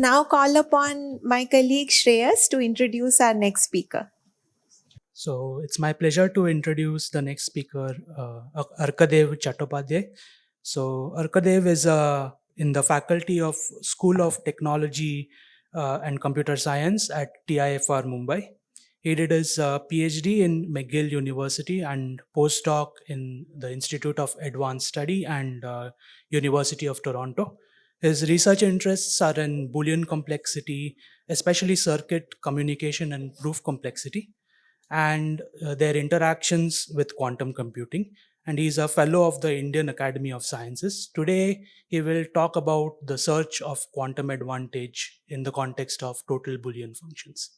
now call upon my colleague Shreyas to introduce our next speaker. So it's my pleasure to introduce the next speaker, Arkadev Chattopadhyay. So Arkadev is in the faculty of School of Technology and Computer Science at TIFR Mumbai. He did his PhD in McGill University and postdoc in the Institute of Advanced Study and University of Toronto. His research interests are in Boolean complexity, especially circuit communication and proof complexity, and their interactions with quantum computing. And he's a fellow of the Indian Academy of Sciences. Today, he will talk about the search of quantum advantage in the context of total Boolean functions.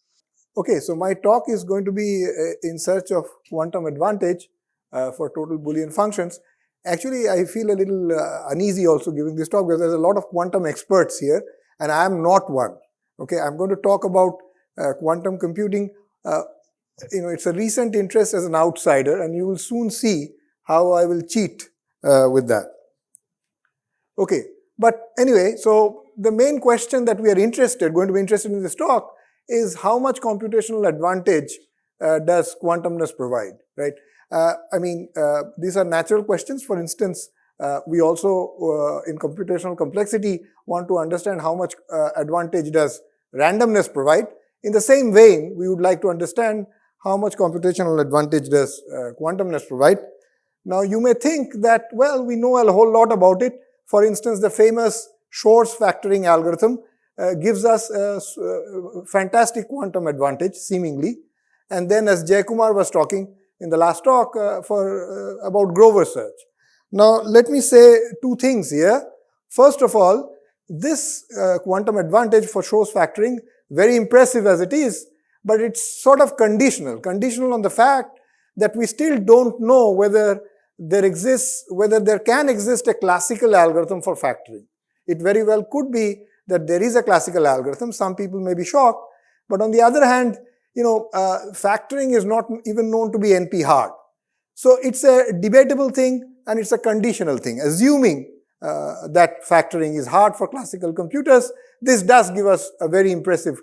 Okay, so my talk is going to be in search of quantum advantage for total Boolean functions. Actually, I feel a little uneasy also giving this talk because there's a lot of quantum experts here and I am not one. Okay, I'm going to talk about quantum computing. It's a recent interest as an outsider and you will soon see how I will cheat with that. Okay, but anyway, so the main question that we are going to be interested in this talk is how much computational advantage does quantumness provide, right? These are natural questions. For instance, we also, in computational complexity, want to understand how much advantage does randomness provide. In the same vein, we would like to understand how much computational advantage does quantumness provide. Now, you may think that, well, we know a whole lot about it. For instance, the famous Shor's factoring algorithm gives us a fantastic quantum advantage, seemingly. And then, as Jayakumar was talking in the last talk about Grover search. Now, let me say two things here. First of all, this quantum advantage for Shor's factoring, very impressive as it is, but it's sort of conditional on the fact that we still don't know whether there can exist a classical algorithm for factoring. It very well could be that there is a classical algorithm. Some people may be shocked, but on the other hand, factoring is not even known to be NP hard. So it's a debatable thing and it's a conditional thing. Assuming that factoring is hard for classical computers, this does give us a very impressive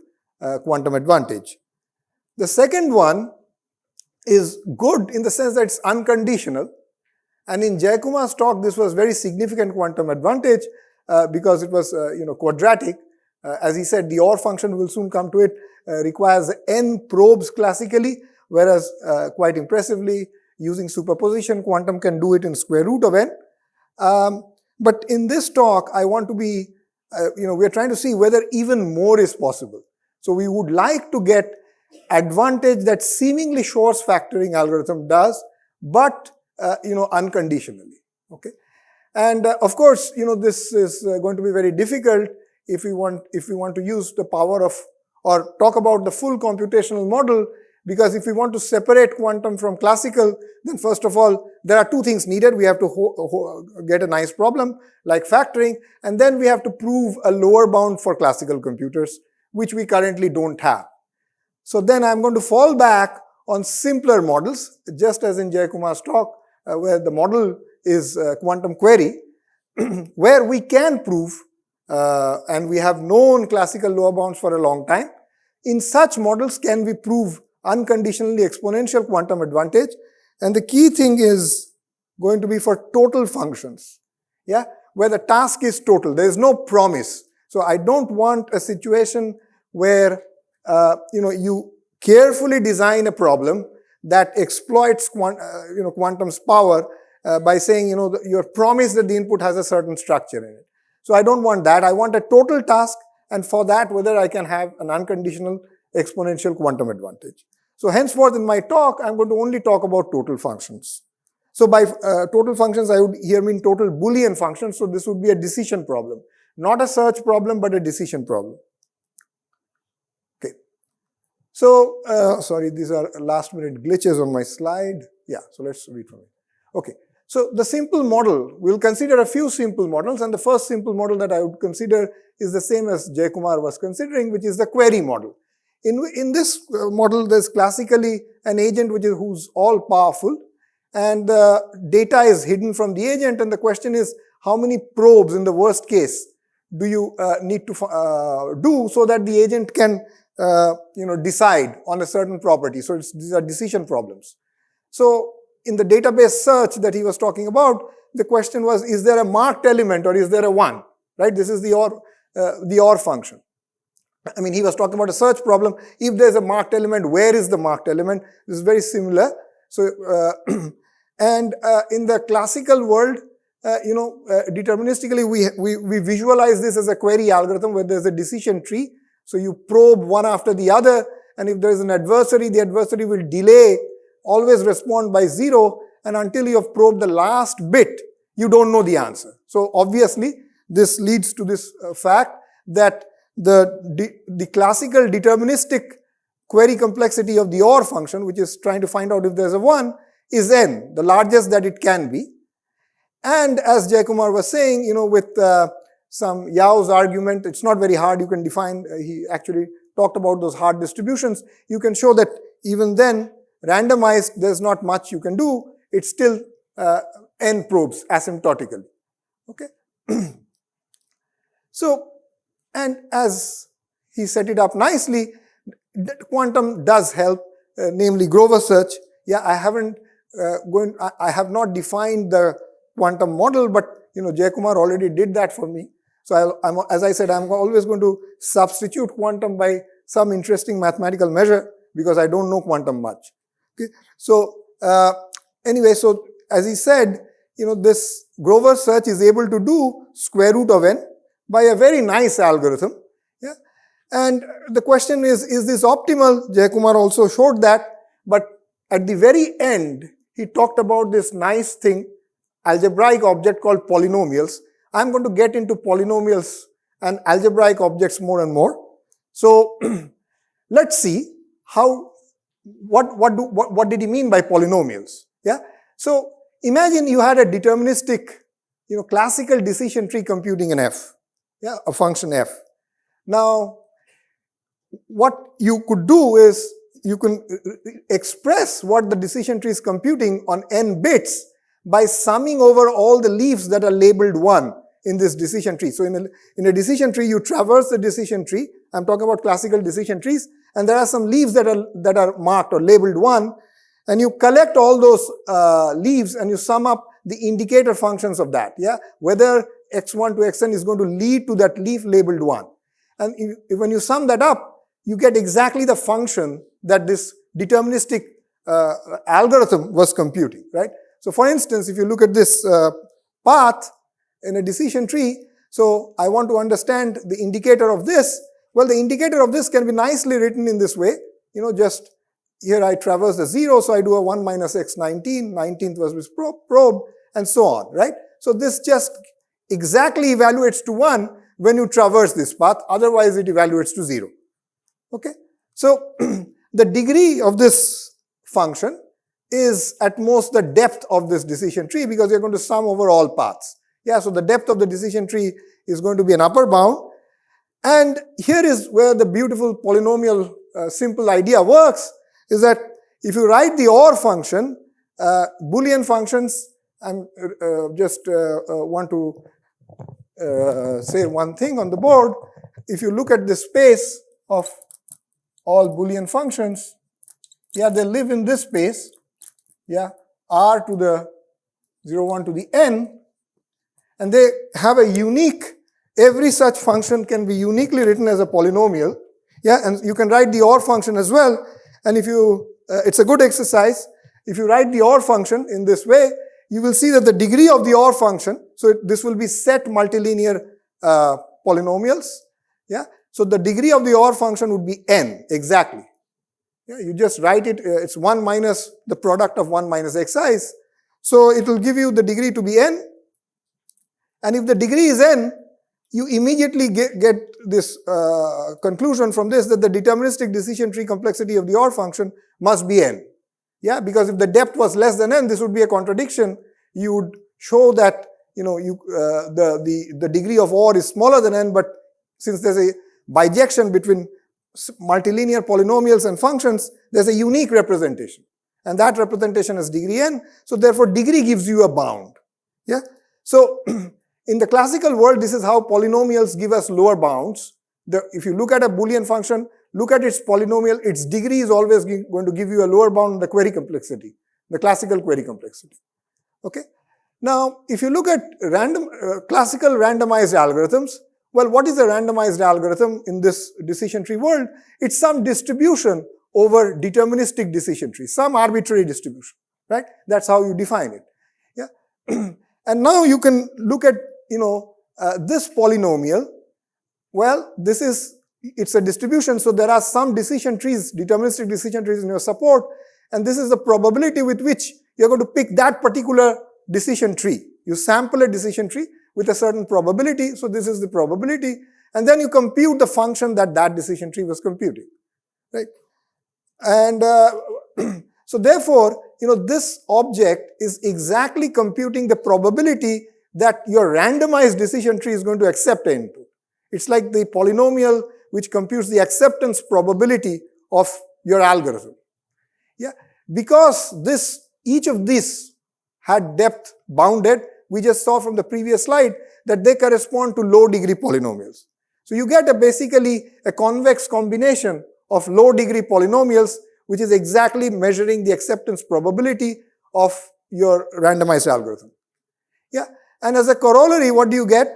quantum advantage. The second one is good in the sense that it's unconditional. And in Jayakumar's talk, this was very significant quantum advantage because it was quadratic. As he said, the OR function, will soon come to it, requires n probes classically, whereas quite impressively, using superposition, quantum can do it in square root of n. But in this talk, I want to be, we're trying to see whether even more is possible. So we would like to get advantage that seemingly Shor's factoring algorithm does, but unconditionally. Okay, and of course, this is going to be very difficult if we want to use the power of or talk about the full computational model, because if we want to separate quantum from classical, then first of all, there are two things needed. We have to get a nice problem like factoring, and then we have to prove a lower bound for classical computers, which we currently don't have. So then I'm going to fall back on simpler models, just as in Jayakumar's talk, where the model is quantum query, where we can prove, and we have known classical lower bounds for a long time. In such models, can we prove unconditionally exponential quantum advantage? And the key thing is going to be for total functions, yeah, where the task is total. There is no promise. So I don't want a situation where you carefully design a problem that exploits quantum's power by saying you're promised that the input has a certain structure in it. So I don't want that. I want a total task, and for that, whether I can have an unconditional exponential quantum advantage. So henceforth in my talk, I'm going to only talk about total functions. So by total functions, I would here mean total Boolean functions. So this would be a decision problem, not a search problem, but a decision problem. Okay. So, sorry, these are last minute glitches on my slide. Yeah, so let's read from it. Okay. So the simple model, we'll consider a few simple models, and the first simple model that I would consider is the same as Jayakumar was considering, which is the query model. In this model, there's classically an agent who's all powerful, and the data is hidden from the agent, and the question is how many probes in the worst case do you need to do so that the agent can decide on a certain property. So these are decision problems. So in the database search that he was talking about, the question was, is there a marked element or is there a 1? Right? This is the OR function. I mean, he was talking about a search problem. If there's a marked element, where is the marked element? This is very similar. So, and in the classical world, deterministically, we visualize this as a query algorithm where there's a decision tree. So you probe one after the other, and if there is an adversary, the adversary will delay, always respond by 0, and until you have probed the last bit, you don't know the answer. So obviously, this leads to this fact that the classical deterministic query complexity of the OR function, which is trying to find out if there's a 1, is n, the largest that it can be. And as Jayakumar was saying, with some Yao's argument, it's not very hard. You can define, he actually talked about those hard distributions. You can show that even then, randomized, there's not much you can do. It's still n probes asymptotically. Okay. So, and as he set it up nicely, quantum does help, namely Grover search. Yeah, I have not defined the quantum model, but Jayakumar already did that for me. So as I said, I'm always going to substitute quantum by some interesting mathematical measure because I don't know quantum much. Okay. So anyway, so as he said, this Grover search is able to do square root of n by a very nice algorithm. Yeah. And the question is this optimal? Jayakumar also showed that, but at the very end, he talked about this nice thing, algebraic object called polynomials. I'm going to get into polynomials and algebraic objects more and more. So let's see what did he mean by polynomials? Yeah. So imagine you had a deterministic, classical decision tree computing an f. Yeah, a function f. Now, what you could do is you can express what the decision tree is computing on n bits by summing over all the leaves that are labeled 1 in this decision tree. So in a decision tree, you traverse the decision tree. I'm talking about classical decision trees, and there are some leaves that are marked or labeled 1, and you collect all those leaves and you sum up the indicator functions of that. Yeah, whether x1 to xn is going to lead to that leaf labeled 1. And when you sum that up, you get exactly the function that this deterministic algorithm was computing, right? So for instance, if you look at this path in a decision tree, so I want to understand the indicator of this. Well, the indicator of this can be nicely written in this way. Just here I traverse the 0, so I do a 1 minus x 19, 19th was this probe, and so on, right? So this just exactly evaluates to 1 when you traverse this path, otherwise it evaluates to 0. Okay? So the degree of this function is at most the depth of this decision tree because you're going to sum over all paths. Yeah, so the depth of the decision tree is going to be an upper bound. And here is where the beautiful polynomial simple idea works, is that if you write the OR function, Boolean functions, I'm just want to say one thing on the board. If you look at the space of all Boolean functions, yeah, they live in this space, yeah, r to the 0, 1 to the n, and they have a unique, every such function can be uniquely written as a polynomial, yeah, and you can write the OR function as well, and if you, it's a good exercise, if you write the OR function in this way, you will see that the degree of the OR function, so this will be set multilinear polynomials, yeah, so the degree of the OR function would be n, exactly. Yeah, you just write it, it's 1 minus the product of 1 minus xi's. So it will give you the degree to be n. And if the degree is n, you immediately get this conclusion from this that the deterministic decision tree complexity of the OR function must be n. Yeah, because if the depth was less than n, this would be a contradiction. You would show that, the degree of OR is smaller than n, but since there's a bijection between multilinear polynomials and functions, there's a unique representation. And that representation is degree n. So therefore, degree gives you a bound. Yeah. So In the classical world, this is how polynomials give us lower bounds. If you look at a Boolean function, look at its polynomial, its degree is always going to give you a lower bound on the query complexity, the classical query complexity. Okay. Now, if you look at classical randomized algorithms, well, what is a randomized algorithm in this decision tree world? It's some distribution over deterministic decision tree, some arbitrary distribution, right? That's how you define it. Yeah. And now you can look at, this polynomial. Well, it's a distribution, so there are some decision trees, deterministic decision trees in your support, and this is the probability with which you're going to pick that particular decision tree. You sample a decision tree with a certain probability, so this is the probability, and then you compute the function that decision tree was computing, right? And so therefore, this object is exactly computing the probability that your randomized decision tree is going to accept an input. It's like the polynomial which computes the acceptance probability of your algorithm. Yeah, because each of these had depth bounded, we just saw from the previous slide that they correspond to low degree polynomials. So you get basically a convex combination of low degree polynomials, which is exactly measuring the acceptance probability of your randomized algorithm. Yeah, and as a corollary, what do you get?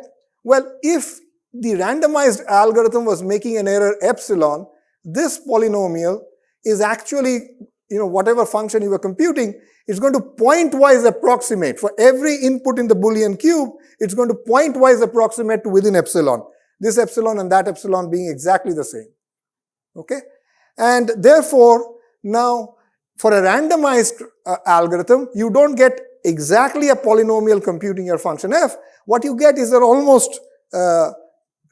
Well, if the randomized algorithm was making an error epsilon, this polynomial is actually, whatever function you were computing, it's going to pointwise approximate. For every input in the Boolean cube, it's going to pointwise approximate to within epsilon. This epsilon and that epsilon being exactly the same. Okay? And therefore, now, for a randomized algorithm, you don't get exactly a polynomial computing your function f. What you get is an almost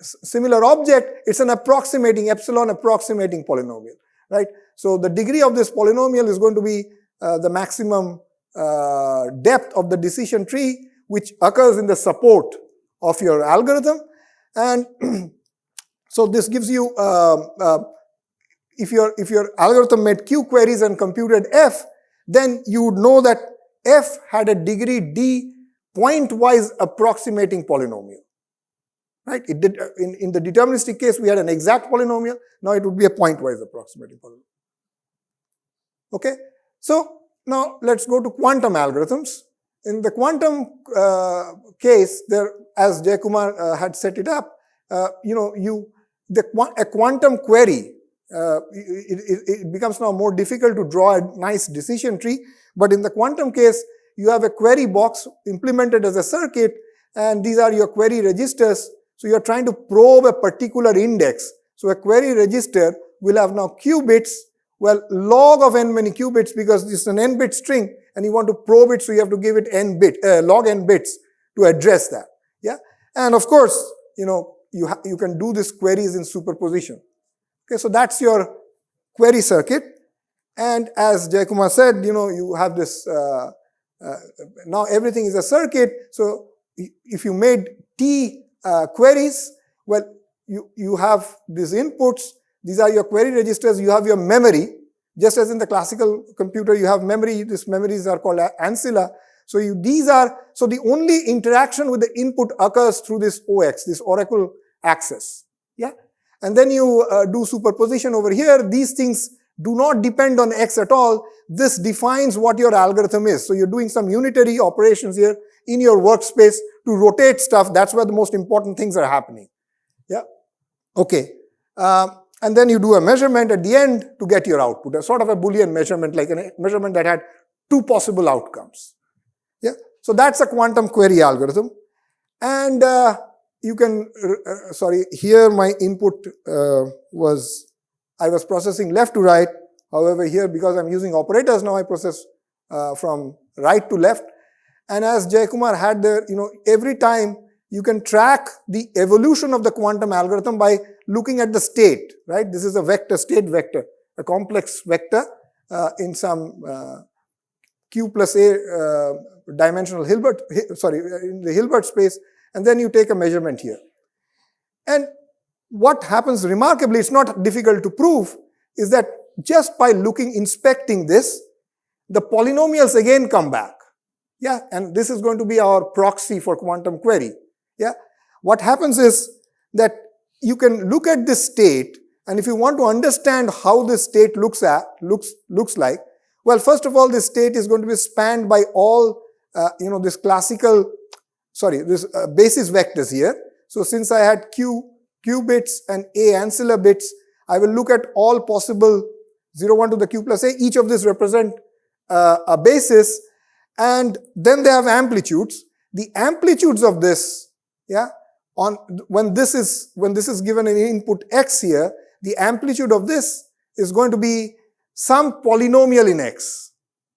similar object. It's an epsilon approximating polynomial, right? So the degree of this polynomial is going to be the maximum depth of the decision tree, which occurs in the support of your algorithm. And so this gives you, if your algorithm made q queries and computed f, then you would know that f had a degree d pointwise approximating polynomial. Right? It did in the deterministic case, we had an exact polynomial. Now it would be a pointwise approximating polynomial. Okay? So now let's go to quantum algorithms. In the quantum case, as Jayakumar had set it up, a quantum query, it becomes now more difficult to draw a nice decision tree. But in the quantum case, you have a query box implemented as a circuit, and these are your query registers. So you're trying to probe a particular index. So a query register will have now qubits. Well, log of n many qubits, because it's an n-bit string, and you want to probe it, so you have to give it log n bits to address that. Yeah, and of course, you can do these queries in superposition. Okay, so that's your query circuit. And as Jayakumar said, you have this, now everything is a circuit. So if you made T queries, well, you have these inputs. These are your query registers. You have your memory. Just as in the classical computer, you have memory. These memories are called ancilla. So the only interaction with the input occurs through this OX, this oracle access. Yeah. And then you do superposition over here. These things do not depend on X at all. This defines what your algorithm is. So you're doing some unitary operations here in your workspace to rotate stuff. That's where the most important things are happening. Yeah. Okay. And then you do a measurement at the end to get your output. A sort of a Boolean measurement, like a measurement that had two possible outcomes. Yeah. So that's a quantum query algorithm. And you can, here my input I was processing left to right. However, here, because I'm using operators now, I process from right to left. And as Jayakumar had there, every time you can track the evolution of the quantum algorithm by looking at the state, right? This is a vector, state vector, a complex vector in some Q plus A dimensional in the Hilbert space, and then you take a measurement here. And what happens remarkably, it's not difficult to prove, is that just by inspecting this, the polynomials again come back. Yeah, and this is going to be our proxy for quantum query. Yeah. What happens is that you can look at this state, and if you want to understand how this state looks like, well, first of all, this state is going to be spanned by all, this basis vectors here. So since I had q bits and a ancillar bits, I will look at all possible 0, 1 to the q plus a. Each of these represent a basis, and then they have amplitudes. The amplitudes of this, when this is given an input x here, the amplitude of this is going to be some polynomial in x.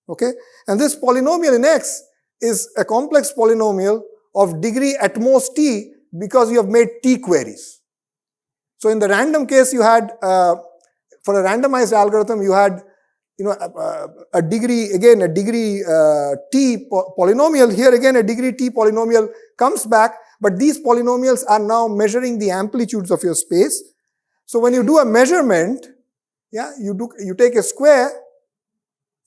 Okay, and this polynomial in x is a complex polynomial of degree at most t, because you have made t queries. So in the random case, you had for a randomized algorithm, you had a degree t polynomial. Here again, a degree t polynomial comes back, but these polynomials are now measuring the amplitudes of your space. So when you do a measurement, you take a square,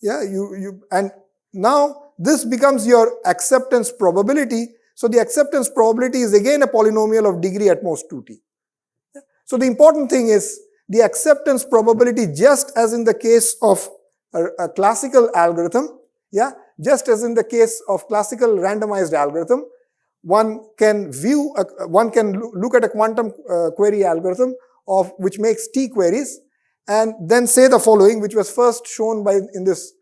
and now this becomes your acceptance probability. So the acceptance probability is again a polynomial of degree at most 2t. So the important thing is the acceptance probability, just as in the case of a classical algorithm, just as in the case of classical randomized algorithm, one can look at a quantum query algorithm which makes t queries, and then say the following, which was first shown in this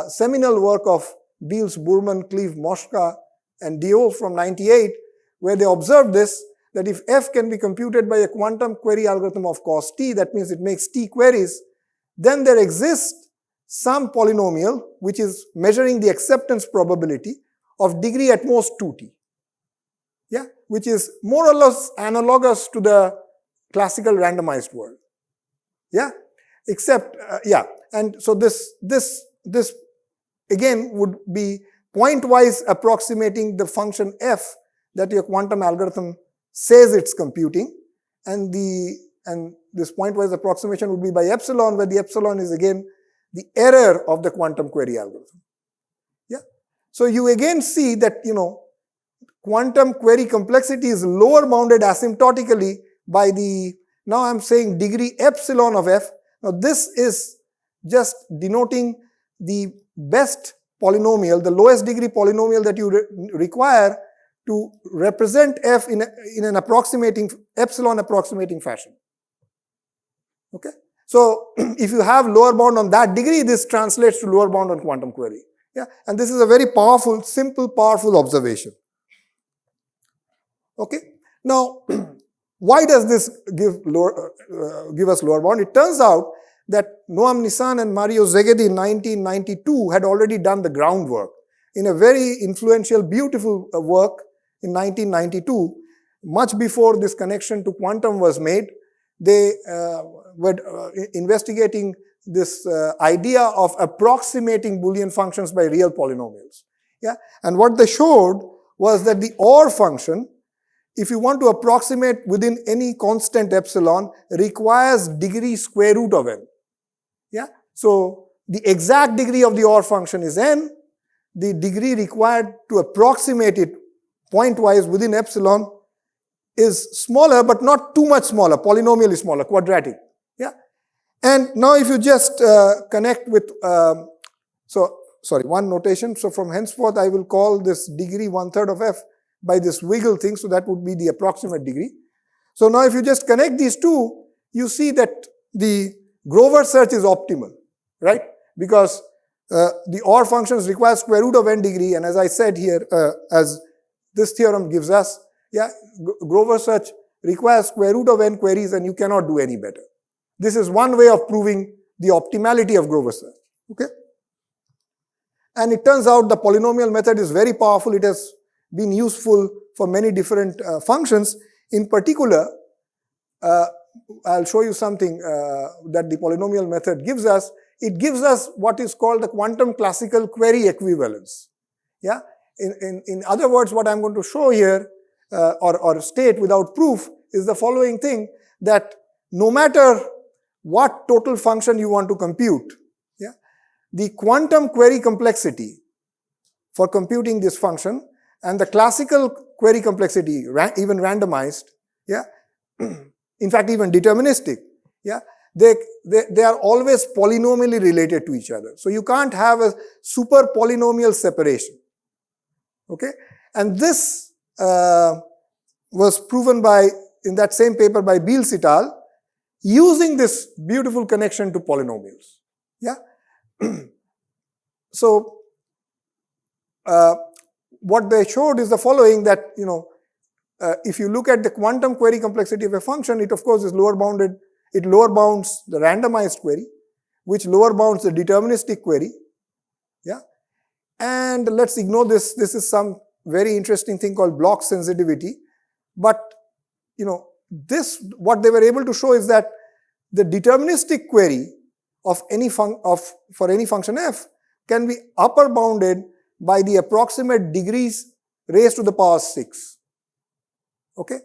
seminal work of Beals, Burman, Cleve, Moshka, and Dio from 98, where they observed this, that if f can be computed by a quantum query algorithm of cos t, that means it makes t queries, then there exists some polynomial which is measuring the acceptance probability of degree at most 2t, which is more or less analogous to the classical randomized world, except and so this again would be pointwise approximating the function f that your quantum algorithm says it's computing, and this pointwise approximation would be by epsilon, where the epsilon is again the error of the quantum query algorithm. So you again see that quantum query complexity is lower bounded asymptotically by now I'm saying degree epsilon of f. Now this is just denoting the best polynomial, the lowest degree polynomial that you require to represent f in an epsilon approximating fashion. Okay, so if you have lower bound on that degree, this translates to lower bound on quantum query. And this is a very powerful, simple, powerful observation. Okay, now why does this give us lower bound? It turns out that Noam Nissan and Mario Szegedy in 1992 had already done the groundwork in a very influential, beautiful work in 1992, much before this connection to quantum was made. They were investigating this idea of approximating Boolean functions by real polynomials. And what they showed was that the OR function, if you want to approximate within any constant epsilon, requires degree square root of n. So the exact degree of the OR function is n. The degree required to approximate it pointwise within epsilon is smaller, but not too much smaller. Polynomial is smaller, quadratic. And now if you just connect with, one notation. So from henceforth, I will call this degree 1/3 of f by this wiggle thing. So that would be the approximate degree. So now if you just connect these two, you see that the Grover search is optimal, right? Because the OR functions require square root of n degree. And as I said here, as this theorem gives us, Grover search requires square root of n queries, and you cannot do any better. This is one way of proving the optimality of Grover search. Okay? And it turns out the polynomial method is very powerful. It has been useful for many different functions. In particular, I'll show you something that the polynomial method gives us. It gives us what is called the quantum classical query equivalence. In other words, what I'm going to show here or state without proof is the following thing, that no matter what total function you want to compute, the quantum query complexity for computing this function and the classical query complexity, even randomized, yeah, in fact even deterministic, yeah, they are always polynomially related to each other. So you can't have a super polynomial separation. Okay, and this was proven in that same paper by Beals et al. Using this beautiful connection to polynomials. Yeah. So what they showed is the following, that if you look at the quantum query complexity of a function, it of course is lower bounded. It lower bounds the randomized query, which lower bounds the deterministic query. Yeah. And let's ignore this. This is some very interesting thing called block sensitivity. But what they were able to show is that the deterministic query of for any function f can be upper bounded by the approximate degrees raised to the power 6. Okay,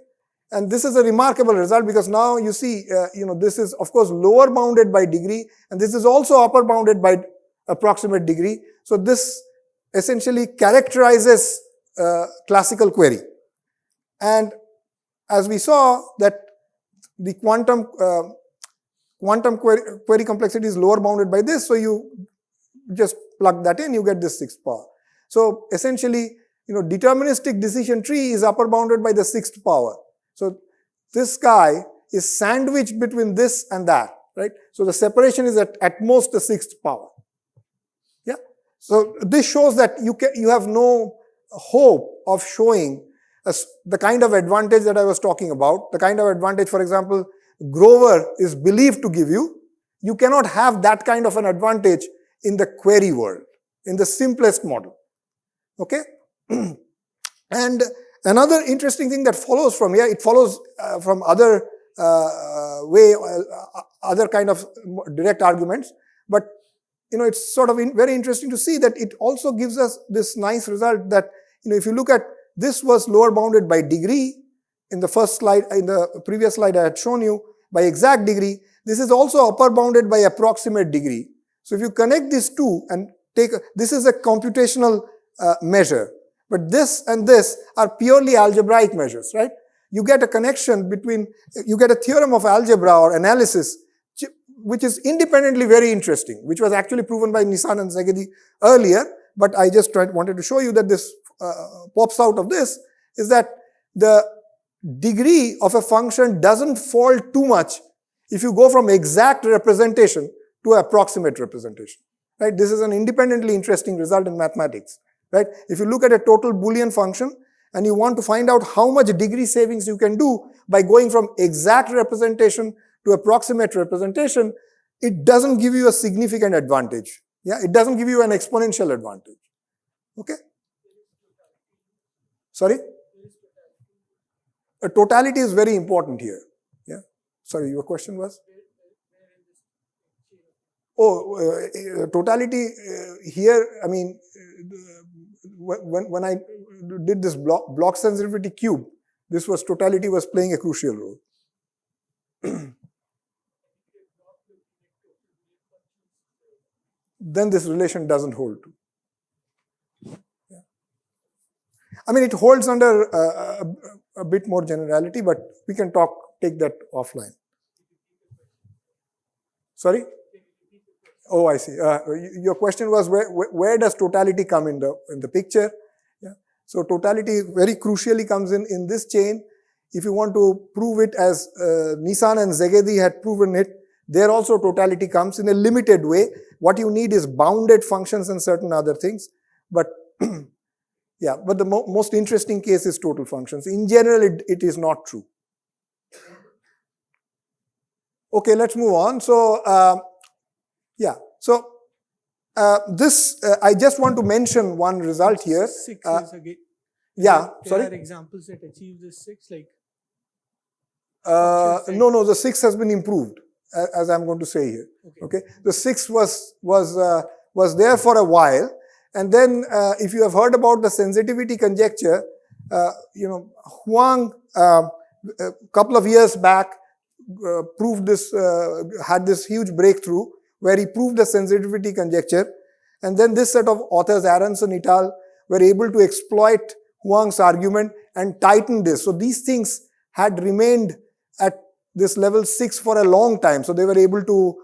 and this is a remarkable result, because now you see, this is of course lower bounded by degree, and this is also upper bounded by approximate degree. So this essentially characterizes classical query. And as we saw, that the quantum query complexity is lower bounded by this, so you just plug that in, you get this 6th power. So essentially, deterministic decision tree is upper bounded by the 6th power. So this guy is sandwiched between this and that, right? So the separation is at most the 6th power. Yeah. So this shows that you have no hope of showing the kind of advantage that I was talking about, the kind of advantage, for example, Grover is believed to give you. You cannot have that kind of an advantage in the query world, in the simplest model. Okay? And another interesting thing that follows from here, it follows from other other kind of direct arguments, but it's sort of very interesting to see that it also gives us this nice result that, if you look at, this was lower bounded by degree in the first slide, in the previous slide I had shown you, by exact degree. This is also upper bounded by approximate degree. So if you connect these two and this is a computational measure, but this and this are purely algebraic measures, right? You get a connection you get a theorem of algebra or analysis, which is independently very interesting, which was actually proven by Nissan and Szegedy earlier, but I just wanted to show you that this pops out of this, is that the degree of a function doesn't fall too much if you go from exact representation to approximate representation, right? This is an independently interesting result in mathematics, right? If you look at a total Boolean function and you want to find out how much degree savings you can do by going from exact representation to approximate representation, it doesn't give you a significant advantage. Yeah, it doesn't give you an exponential advantage. Okay? Sorry? Totality is very important here. Yeah. Sorry, your question was? Totality here, I mean, when I did this block sensitivity cube, totality was playing a crucial role. Then this relation doesn't hold true. Yeah. I mean, it holds under a bit more generality, but we can take that offline. Sorry? Oh, I see. Your question was where does totality come in the picture? Yeah. So totality very crucially comes in this chain. If you want to prove it as Nissan and Szegedy had proven it, there also totality comes in a limited way. What you need is bounded functions and certain other things. But yeah, but the most interesting case is total functions. In general, it is not true. Okay, let's move on. So yeah, so I just want to mention one result here. 6 is again. Yeah, sorry. There are examples that achieve this 6, like. No, the 6 has been improved, as I'm going to say here. Okay, the 6 was there for a while, and then if you have heard about the sensitivity conjecture, Huang a couple of years back proved this, had this huge breakthrough where he proved the sensitivity conjecture, and then this set of authors, Aronson et al., were able to exploit Huang's argument and tighten this. So these things had remained at this level 6 for a long time. So they were able to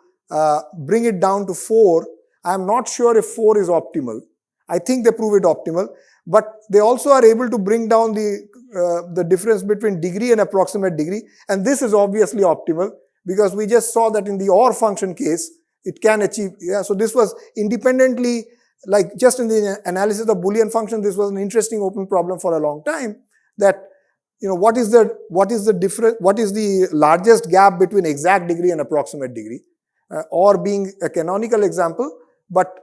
bring it down to 4. I'm not sure if 4 is optimal. I think they prove it optimal, but they also are able to bring down the difference between degree and approximate degree. And this is obviously optimal because we just saw that in the OR function case, it can achieve. Yeah, so this was independently, like just in the analysis of Boolean function, this was an interesting open problem for a long time, that what is the difference, what is the largest gap between exact degree and approximate degree, or being a canonical example, but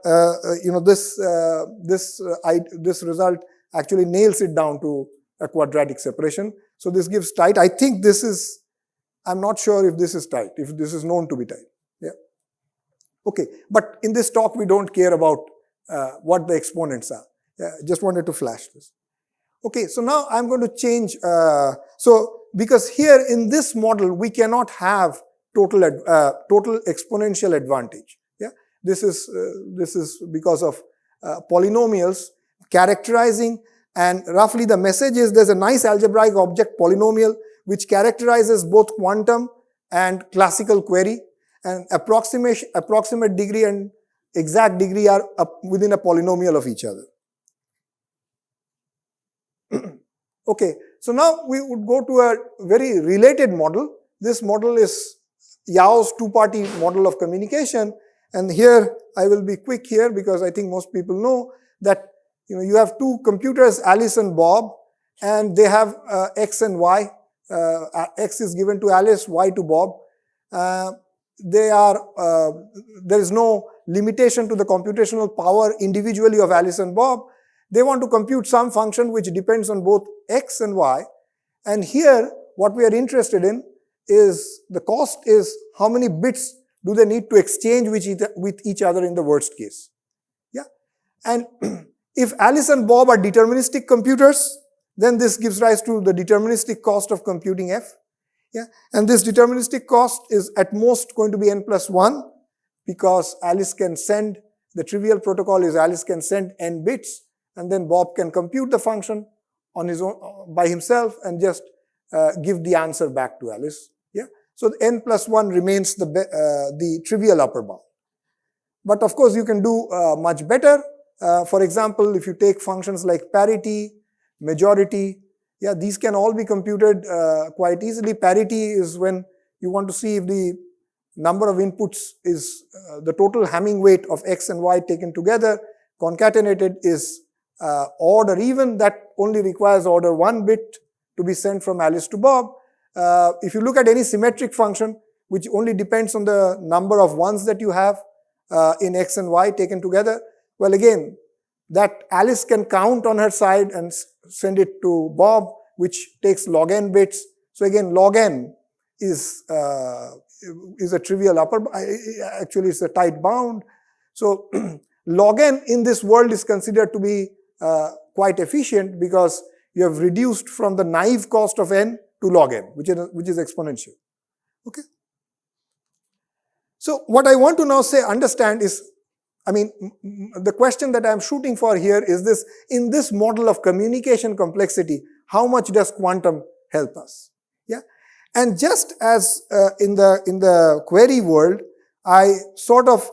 this result actually nails it down to a quadratic separation. So this gives tight. I think this is, I'm not sure if this is tight, if this is known to be tight. Yeah. Okay, but in this talk we don't care about what the exponents are. Yeah, just wanted to flash this. Okay, so now I'm going to change. Because here in this model we cannot have total exponential advantage. Yeah, this is because of polynomials characterizing, and roughly the message is there's a nice algebraic object polynomial which characterizes both quantum and classical query, and approximate degree and exact degree are within a polynomial of each other. Okay, so now we would go to a very related model. This model is Yao's two-party model of communication, and here I will be quick here because I think most people know that you have two computers, Alice and Bob, and they have X and Y. X is given to Alice, Y to Bob. There is no limitation to the computational power individually of Alice and Bob. They want to compute some function which depends on both X and Y. And here, what we are interested in is the cost is how many bits do they need to exchange with each other in the worst case. Yeah. And if Alice and Bob are deterministic computers, then this gives rise to the deterministic cost of computing F. Yeah. And this deterministic cost is at most going to be n plus 1 because Alice can send, the trivial protocol is Alice can send n bits, and then Bob can compute the function on his own, by himself, and just give the answer back to Alice. Yeah. So the n plus 1 remains the trivial upper bound. But of course, you can do much better. For example, if you take functions like parity, majority, yeah, these can all be computed quite easily. Parity is when you want to see if the number of inputs is the total Hamming weight of X and Y taken together, concatenated is odd or even. That only requires order 1 bit to be sent from Alice to Bob. If you look at any symmetric function, which only depends on the number of ones that you have in X and Y taken together, well, again, that Alice can count on her side and send it to Bob, which takes log n bits. So again, log n is a trivial upper, actually it's a tight bound. So log n in this world is considered to be quite efficient because you have reduced from the naive cost of n to log n, which is exponential. Okay. So what I want to now understand is, the question that I'm shooting for here is this: in this model of communication complexity, how much does quantum help us? Yeah, and just as in the query world, I sort of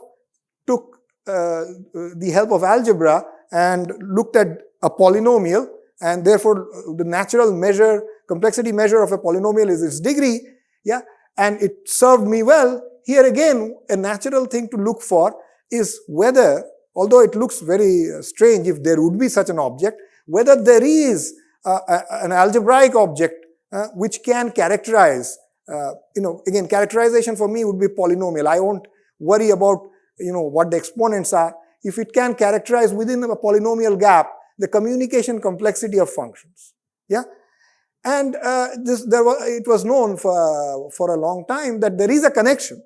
took the help of algebra and looked at a polynomial, and therefore the natural measure, complexity measure of a polynomial is its degree. Yeah, and it served me well. Here again, a natural thing to look for is whether, although it looks very strange if there would be such an object, whether there is an algebraic object which can characterize, again, characterization for me would be polynomial. I won't worry about, what the exponents are. If it can characterize within a polynomial gap the communication complexity of functions. Yeah. And it was known for a long time that there is a connection.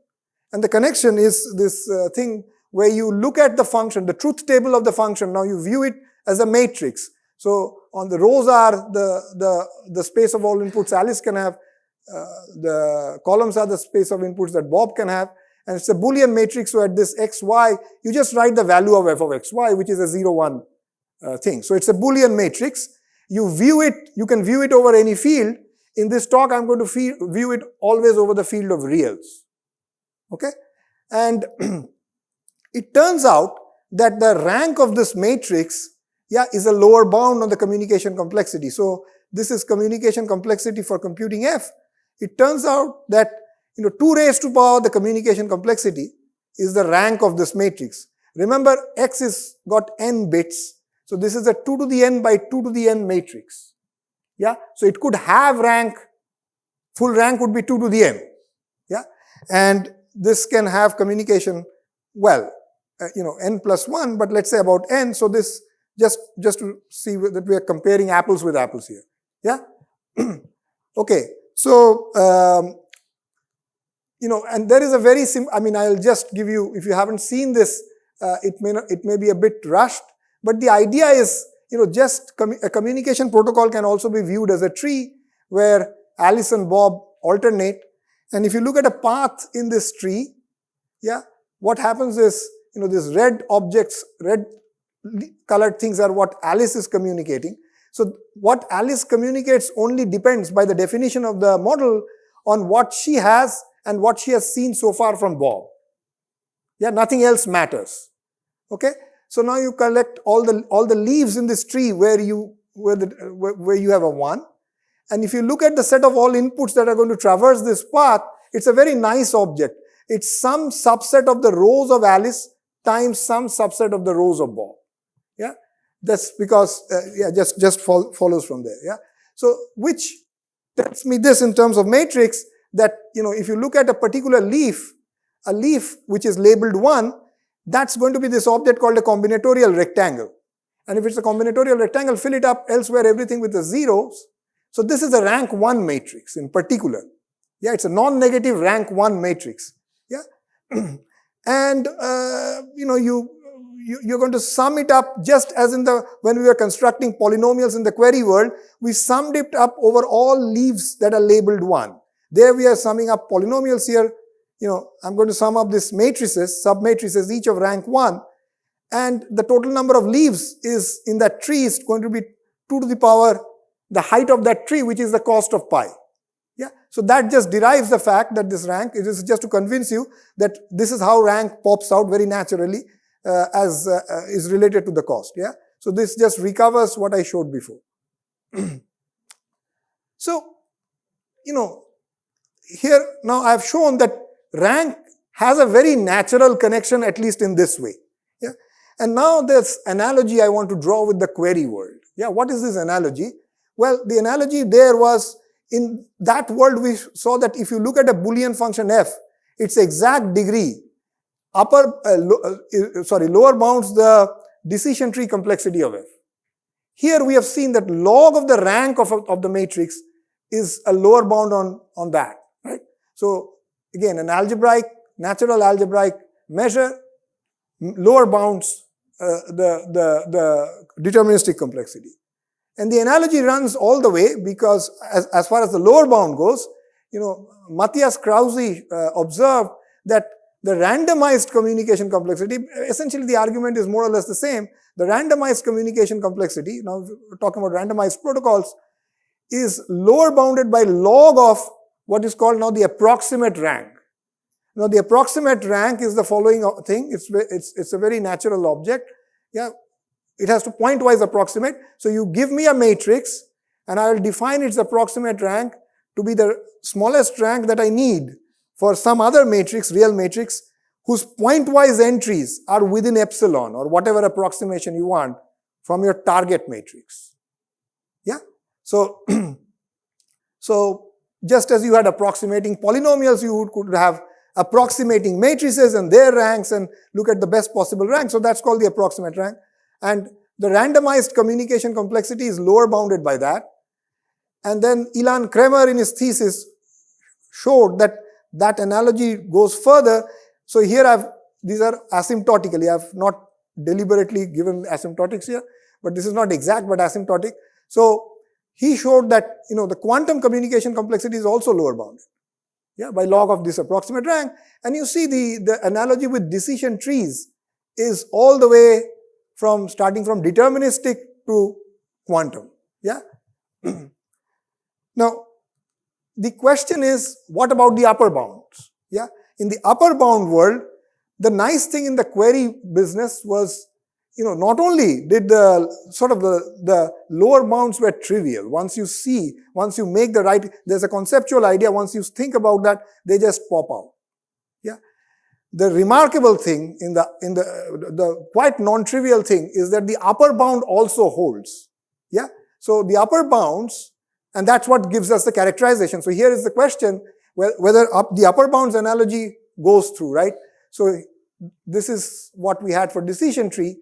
And the connection is this thing where you look at the function, the truth table of the function. Now you view it as a matrix. So on the rows are the space of all inputs Alice can have. The columns are the space of inputs that Bob can have. And it's a Boolean matrix. So at this x, y, you just write the value of f of x, y, which is a 0, 1 thing. So it's a Boolean matrix. you can view it over any field. In this talk, I'm going to view it always over the field of reals. Okay? And it turns out that the rank of this matrix, is a lower bound on the communication complexity. So this is communication complexity for computing F. It turns out that 2 raised to power the communication complexity is the rank of this matrix. Remember, X is got n bits. So this is a 2 to the n by 2 to the n matrix. So it could have rank, full rank would be 2 to the n. And this can have communication, n plus 1, but let's say about n. So this, just to see that we are comparing apples with apples here. Okay. So, and there is a very I'll just give you, if you haven't seen this, it may be a bit rushed, but the idea is, a communication protocol can also be viewed as a tree where Alice and Bob alternate. And if you look at a path in this tree, what happens is, these red objects, red colored things are what Alice is communicating. So what Alice communicates only depends by the definition of the model on what she has and what she has seen so far from Bob. Nothing else matters. Okay? So now you collect all the leaves in this tree where you have a 1. And if you look at the set of all inputs that are going to traverse this path, it's a very nice object. It's some subset of the rows of Alice times some subset of the rows of Bob. That's because, just follows from there. So, which tells me this in terms of matrix, that, if you look at a particular leaf, a leaf which is labeled 1, that's going to be this object called a combinatorial rectangle. And if it's a combinatorial rectangle, fill it up elsewhere, everything with the zeros. So this is a rank 1 matrix in particular. It's a non-negative rank 1 matrix. And, you're going to sum it up just as when we were constructing polynomials in the query world, we summed it up over all leaves that are labeled 1. There we are summing up polynomials here. I'm going to sum up these matrices, sub-matrices, each of rank 1. And the total number of leaves is in that tree is going to be 2 to the power, the height of that tree, which is the cost of pi. So that just derives the fact that this rank, it is just to convince you that this is how rank pops out very naturally as is related to the cost. So this just recovers what I showed before. So, here now I have shown that rank has a very natural connection, at least in this way. And now this analogy I want to draw with the query world. What is this analogy? Well, the analogy there was, in that world we saw that if you look at a Boolean function f, its exact degree lower bounds the decision tree complexity of f. Here we have seen that log of the rank of the matrix is a lower bound on that, right? So again, an natural algebraic measure lower bounds the deterministic complexity. And the analogy runs all the way because as far as the lower bound goes, Matthias Krause observed that the randomized communication complexity, essentially the argument is more or less the same. The randomized communication complexity, now we're talking about randomized protocols, is lower bounded by log of what is called now the approximate rank. Now the approximate rank is the following thing. It's a very natural object. It has to pointwise approximate. So you give me a matrix and I will define its approximate rank to be the smallest rank that I need for some other matrix, real matrix, whose pointwise entries are within epsilon or whatever approximation you want from your target matrix. So, so just as you had approximating polynomials, you could have approximating matrices and their ranks and look at the best possible rank. So that's called the approximate rank. And the randomized communication complexity is lower bounded by that. And then Ilan Kremer in his thesis showed that that analogy goes further. So here these are asymptotically. I have not deliberately given asymptotics here, but this is not exact but asymptotic. So he showed that, the quantum communication complexity is also lower bounded. By log of this approximate rank. And you see the analogy with decision trees is all the way starting from deterministic to quantum. Yeah. Now, the question is, what about the upper bounds? Yeah. In the upper bound world, the nice thing in the query business was, not only did the lower bounds were trivial. Once you make the right, there's a conceptual idea. Once you think about that, they just pop out. Yeah. The remarkable thing the quite non-trivial thing is that the upper bound also holds. Yeah. So the upper bounds, and that's what gives us the characterization. So here is the question, whether the upper bounds analogy goes through, right? So this is what we had for decision tree.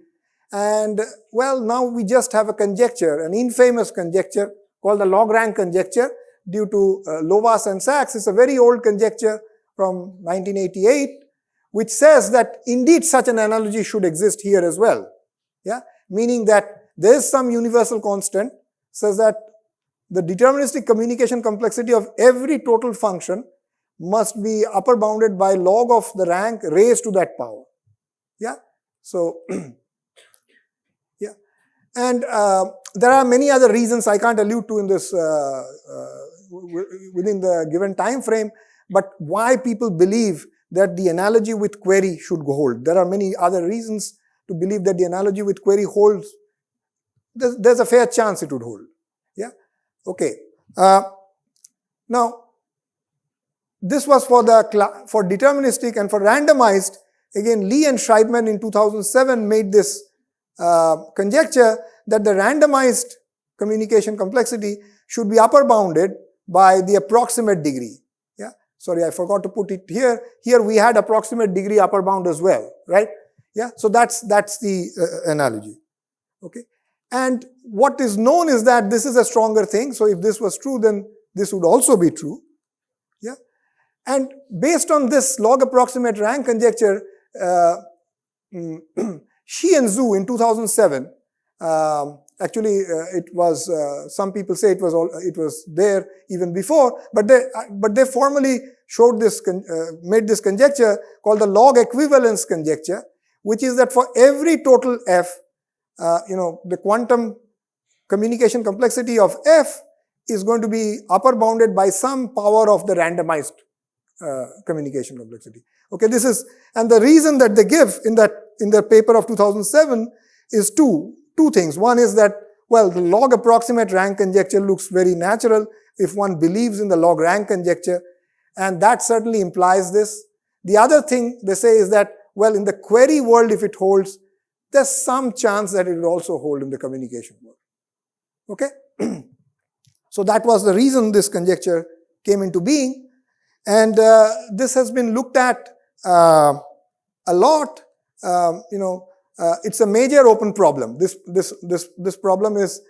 And well, now we just have a conjecture, an infamous conjecture called the log rank conjecture due to Lovaas and Sachs. It's a very old conjecture from 1988, which says that indeed such an analogy should exist here as well. Yeah, meaning that there is some universal constant, says that the deterministic communication complexity of every total function must be upper bounded by log of the rank raised to that power. Yeah, so yeah, and there are many other reasons I can't allude to in this within the given time frame, but why people believe that the analogy with query should hold. There are many other reasons to believe that the analogy with query holds. There's a fair chance it would hold. Yeah. Okay. Now, this was for deterministic, and for randomized. Again, Lee and Scheibman in 2007 made this conjecture that the randomized communication complexity should be upper bounded by the approximate degree. Yeah. Sorry, I forgot to put it here. Here we had approximate degree upper bound as well, right? Yeah. So that's the analogy. Okay. And what is known is that this is a stronger thing. So if this was true, then this would also be true. Yeah. And based on this log approximate rank conjecture, Shi and Zhu in 2007, actually it was, some people say it was there even before, but they formally showed this, made this conjecture called the log equivalence conjecture, which is that for every total f, the quantum communication complexity of f is going to be upper bounded by some power of the randomized communication complexity. Okay, this is, and the reason that they give in the paper of 2007 is two things. One is that, well, the log approximate rank conjecture looks very natural if one believes in the log rank conjecture, and that certainly implies this. The other thing they say is that, well, in the query world, if it holds, there's some chance that it will also hold in the communication world. Okay? So that was the reason this conjecture came into being. And this has been looked at a lot. It's a major open problem. This problem is,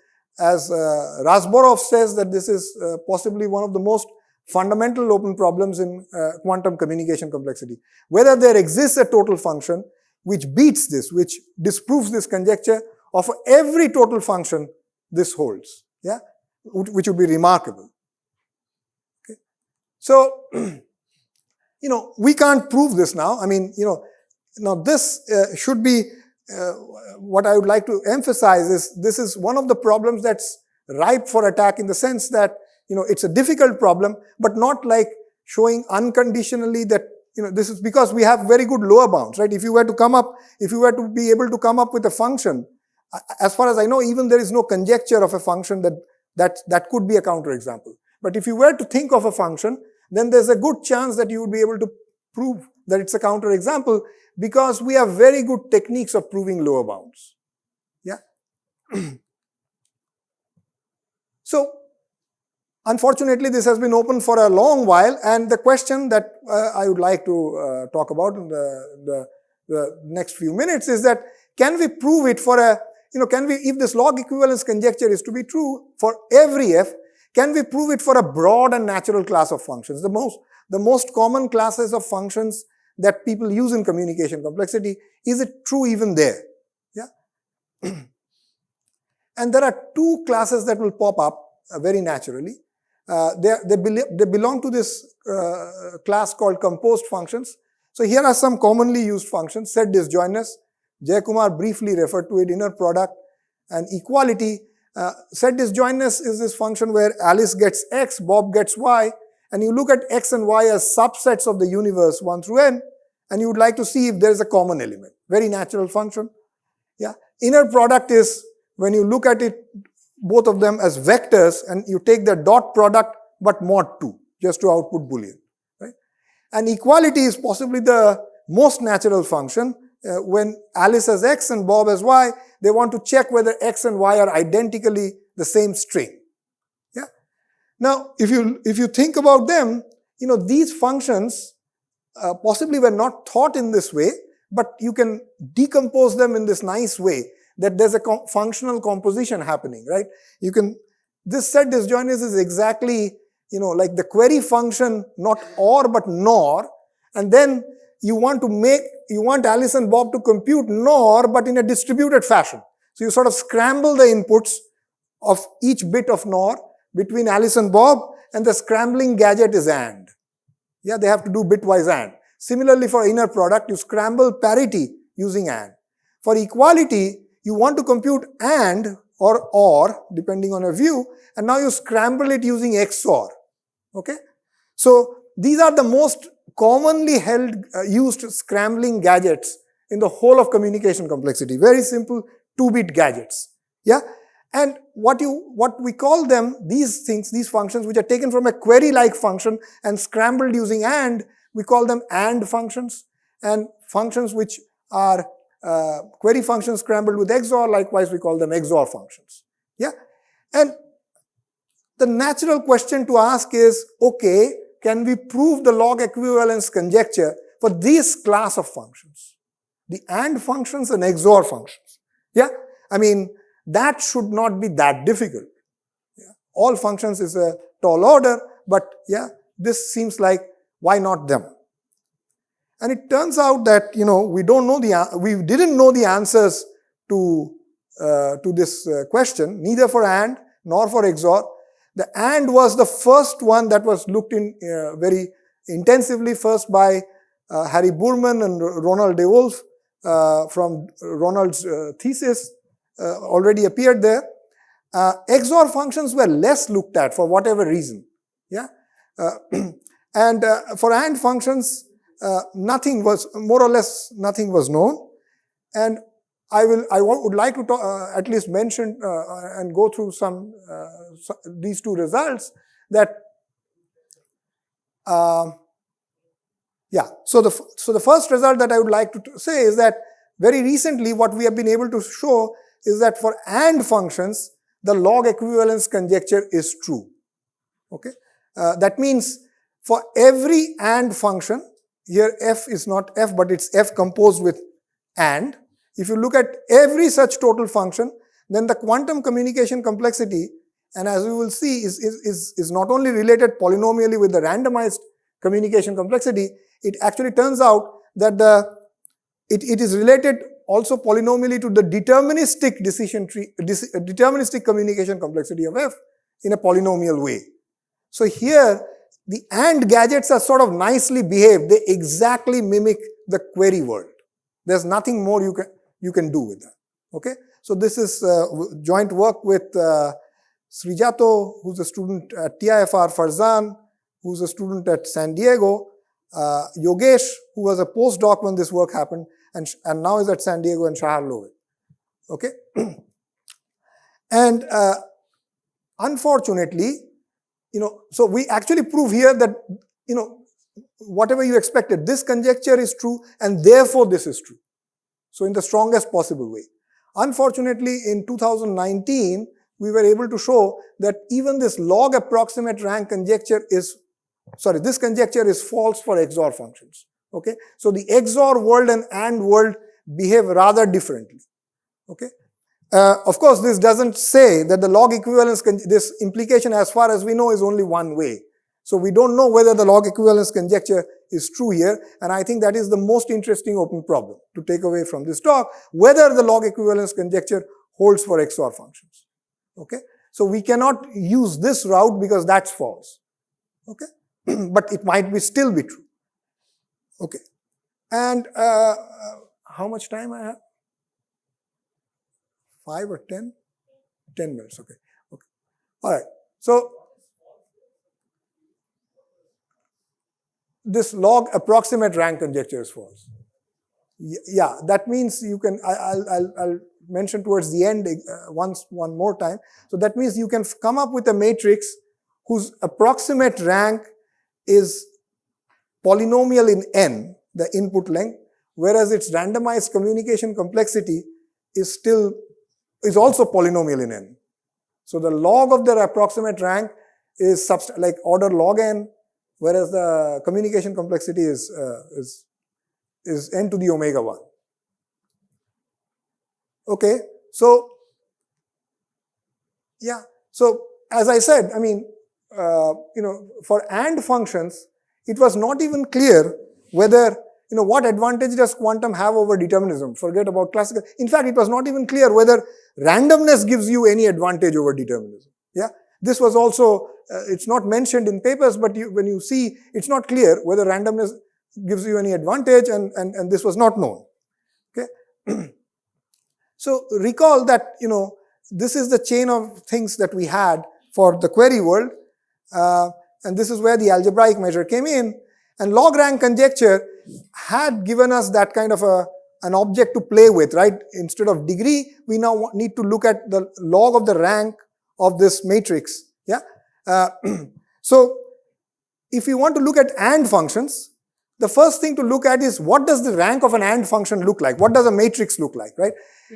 as Razborov says, that this is possibly one of the most fundamental open problems in quantum communication complexity. Whether there exists a total function which beats this, which disproves this conjecture, or for every total function this holds, yeah, which would be remarkable. Okay. So, we can't prove this now. I mean, now this should be, what I would like to emphasize is this is one of the problems that's ripe for attack in the sense that, it's a difficult problem, but not like showing unconditionally that, this is because we have very good lower bounds, right? If you were to be able to come up with a function, as far as I know, even there is no conjecture of a function that could be a counterexample. But if you were to think of a function, then there's a good chance that you would be able to prove that it's a counterexample because we have very good techniques of proving lower bounds. Yeah. So, unfortunately, this has been open for a long while, and the question that I would like to talk about in the next few minutes is that can we prove it for a, if this log equivalence conjecture is to be true for every f, can we prove it for a broad and natural class of functions? The most common classes of functions that people use in communication complexity, is it true even there? Yeah. And there are two classes that will pop up very naturally. They belong to this class called composed functions. So here are some commonly used functions: set disjointness. Jayakumar briefly referred to it, inner product, and equality. Set disjointness is this function where Alice gets X, Bob gets Y, and you look at X and Y as subsets of the universe 1 through n, and you would like to see if there is a common element. Very natural function. Yeah. Inner product is when you look at it, both of them as vectors, and you take the dot product but mod 2, just to output Boolean. Right? And equality is possibly the most natural function. When Alice has X and Bob has Y, they want to check whether X and Y are identically the same string. Yeah. Now, if you think about them, these functions possibly were not thought in this way, but you can decompose them in this nice way that there's a functional composition happening, right? This set disjointness is exactly, like the query function, not or but nor, and then you want Alice and Bob to compute nor, but in a distributed fashion. So you sort of scramble the inputs of each bit of nor between Alice and Bob, and the scrambling gadget is AND. Yeah, they have to do bitwise AND. Similarly, for inner product, you scramble parity using AND. For equality, you want to compute AND or, depending on your view, and now you scramble it using XOR. Okay? So these are the most commonly used scrambling gadgets in the whole of communication complexity. Very simple 2-bit gadgets. Yeah? And what we call them, these functions which are taken from a query-like function and scrambled using AND, we call them AND functions. And functions which are query functions scrambled with XOR, likewise we call them XOR functions. Yeah? And the natural question to ask is, okay, can we prove the log equivalence conjecture for this class of functions? The AND functions and XOR functions. Yeah? I mean, that should not be that difficult. Yeah? All functions is a tall order, but yeah, this seems like, why not them? And it turns out that, we didn't know the answers to this question, neither for AND nor for XOR. The AND was the first one that was looked in very intensively, first by Harry Burman and Ronald DeWolf from Ronald's thesis, already appeared there. XOR functions were less looked at for whatever reason. Yeah, and for AND functions, nothing was known. And I would like to at least mention and go through these two results that. So the first result that I would like to say is that very recently what we have been able to show is that for AND functions, the log equivalence conjecture is true. Okay, that means for every AND function, here f is not f, but it's f composed with AND. If you look at every such total function, then the quantum communication complexity, and as we will see, is not only related polynomially with the randomized communication complexity, it actually turns out that it is related also polynomially to the deterministic deterministic communication complexity of f in a polynomial way. So here, the AND gadgets are sort of nicely behaved. They exactly mimic the query world. There's nothing more you can do with that. Okay? So this is joint work with Srijato, who's a student at TIFR, Farzan, who's a student at San Diego, Yogesh, who was a postdoc when this work happened, and now is at San Diego, and Shahar Lovitt. Okay? And unfortunately, so we actually prove here that, whatever you expected, this conjecture is true, and therefore this is true. So in the strongest possible way. Unfortunately, in 2019, we were able to show that even this log approximate rank conjecture this conjecture is false for XOR functions. Okay? So the XOR world and AND world behave rather differently. Okay? Of course, this doesn't say that the log equivalence, this implication as far as we know is only one way. So we don't know whether the log equivalence conjecture is true here, and I think that is the most interesting open problem to take away from this talk, whether the log equivalence conjecture holds for XOR functions. Okay? So we cannot use this route because that's false. Okay? But it might still be true. Okay. And how much time I have? 5 or 10? 10 minutes, okay. All right. So this log approximate rank conjecture is false. Yeah, that means you can, I'll mention towards the end one more time. So that means you can come up with a matrix whose approximate rank is polynomial in n, the input length, whereas its randomized communication complexity is also polynomial in n. So the log of the approximate rank is like order log n, whereas the communication complexity is n to the omega 1. Okay, so yeah, so as I said, I mean, for AND functions, it was not even clear whether, what advantage does quantum have over determinism? Forget about classical. In fact, it was not even clear whether randomness gives you any advantage over determinism. Yeah, this was also, it's not mentioned in papers, but when you see, it's not clear whether randomness gives you any advantage, and this was not known. Okay. So recall that, this is the chain of things that we had for the query world, and this is where the algebraic measure came in, and log rank conjecture had given us that kind of an object to play with, right? Instead of degree, we now need to look at the log of the rank of this matrix. Yeah. So if you want to look at AND functions, the first thing to look at is what does the rank of an AND function look like? What does a matrix look like, right?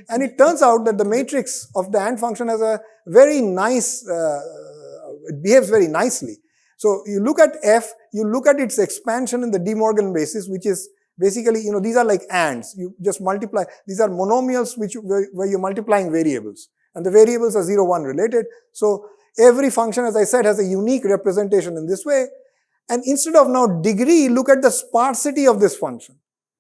And it turns out that the matrix of the AND function has a very nice, it behaves very nicely. So you look at F, you look at its expansion in the De Morgan basis, which is basically, these are like ANDs. You just multiply. These are monomials where you're multiplying variables. And the variables are 0, 1 related. So every function, as I said, has a unique representation in this way. And instead of now degree, look at the sparsity of this function.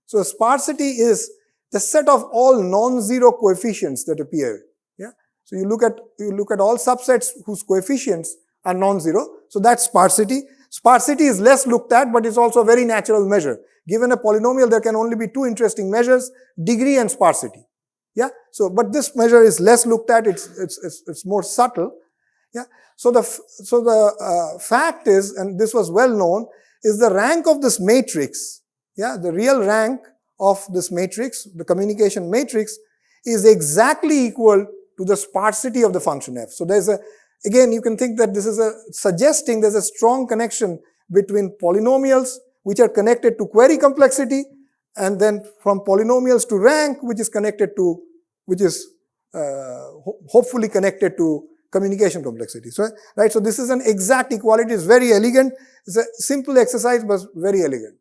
So sparsity is the set of all non-zero coefficients that appear. Yeah. So you look at all subsets whose coefficients are non-zero. So that's sparsity. Sparsity is less looked at, but it's also a very natural measure. Given a polynomial, there can only be two interesting measures: degree and sparsity. Yeah. So, but this measure is less looked at. It's more subtle. Yeah. So the fact is, and this was well known, is the rank of this matrix. Yeah. The real rank of this matrix, the communication matrix, is exactly equal to the sparsity of the function f. So there's again, you can think that this is suggesting there's a strong connection between polynomials, which are connected to query complexity, and then from polynomials to rank, which is hopefully connected to communication complexity. So, right, so this is an exact equality. It's very elegant. It's a simple exercise, but very elegant.